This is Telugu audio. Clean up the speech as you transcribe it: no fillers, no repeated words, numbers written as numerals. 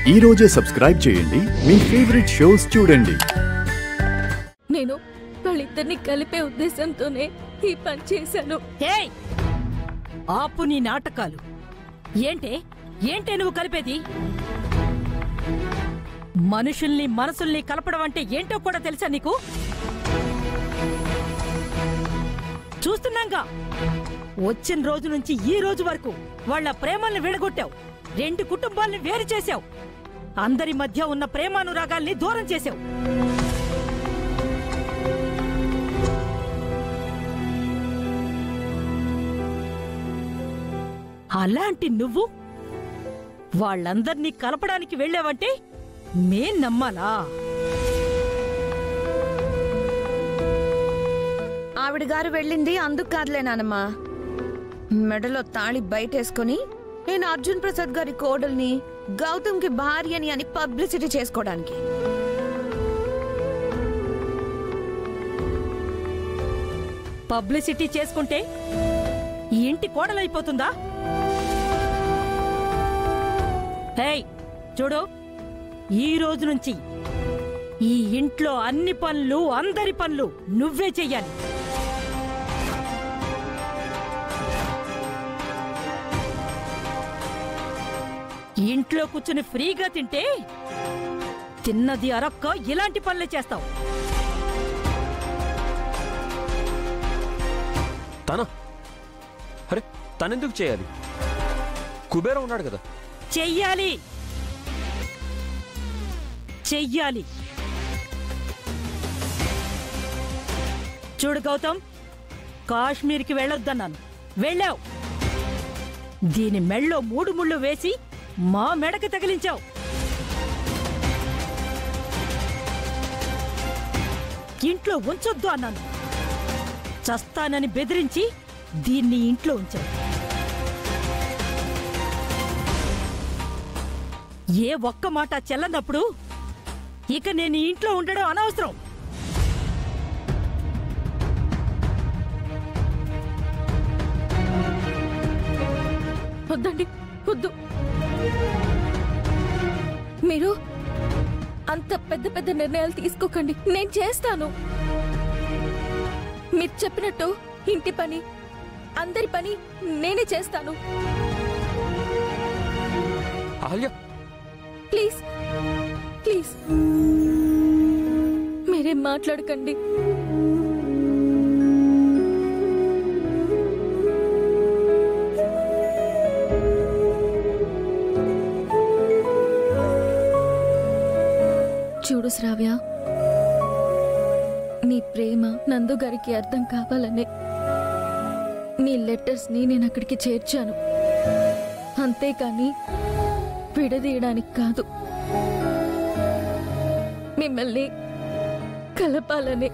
ఈ రోజే సబ్స్క్రైబ్ చేయండి, మీ ఫేవరెట్ షోస్ చూడండి. నేను వాళ్ళిద్దరిని కలిపే ఉద్దేశంతోనే ఈ పని చేశాను. ఆపు నీ నాటకాలు. ఏంటే నువ్వు కలిపేది? మనుషుల్ని మనసుల్ని కలపడం అంటే ఏంటో కూడా తెలుసా నీకు? చూస్తున్నాంగా, వచ్చిన రోజు నుంచి ఈ రోజు వరకు వాళ్ళ ప్రేమల్ని విడగొట్టావు. 2 కుటుంబాల్ని వేరు చేశావు. అందరి మధ్య ఉన్న ప్రేమానురాగాల్ని దూరం చేశావు. అలాంటి నువ్వు వాళ్ళందర్నీ కలపడానికి వెళ్ళావంటే మేం నమ్మాలా? ఆవిడ గారు వెళ్ళింది అందుకు కాదులే నానమ్మా. మెడలో తాళి బయటేసుకుని నేను అర్జున్ ప్రసాద్ గారి కోడల్ని, గౌతమ్కి భార్యని అని పబ్లిసిటీ చేసుకోవడానికి. పబ్లిసిటీ చేసుకుంటే ఈ ఇంటి కోడలైపోతుందా? చూడు, ఈ రోజు నుంచి ఈ ఇంట్లో అన్ని పనులు, అందరి పనులు నువ్వే చెయ్యాలి. ఇంట్లో కూర్చుని ఫ్రీగా తింటే తిన్నది అరక్క ఇలాంటి పనులే చేస్తావు. తనెందుకు చేయాలి? కుబేర ఉన్నాడు కదా. చెయ్యాలి. చూడు గౌతమ్, కాశ్మీర్కి వెళ్ళొద్దన్నాను, వెళ్ళావు. దీని మెళ్ళో 3 ముళ్ళు వేసి మా మెడకి తగిలించావు. ఇంట్లో ఉంచొద్దు అన్నాను, చస్తానని బెదిరించి దీన్ని ఇంట్లో ఉంచావు. ఏ ఒక్క మాట చెల్లనప్పుడు ఇక నేను ఇంట్లో ఉండడం అనవసరం. వద్దండి, వద్దు. మీరు అంత పెద్ద పెద్ద నిర్ణయాలు తీసుకోకండి. నేను చేస్తాను. మీరు చెప్పినట్టు ఇంటి పని, అందరి పని నేనే చేస్తాను. ప్లీజ్ ప్లీజ్ మీరేం మాట్లాడకండి. చూడు శ్రావ్య, నీ ప్రేమ నందు గారికి అర్థం కావాలనే నీ లెటర్స్ ని నేను అక్కడికి చేర్చాను, అంతేకాని విడదీయడానికి కాదు. మిమ్మల్ని కలపాలనే.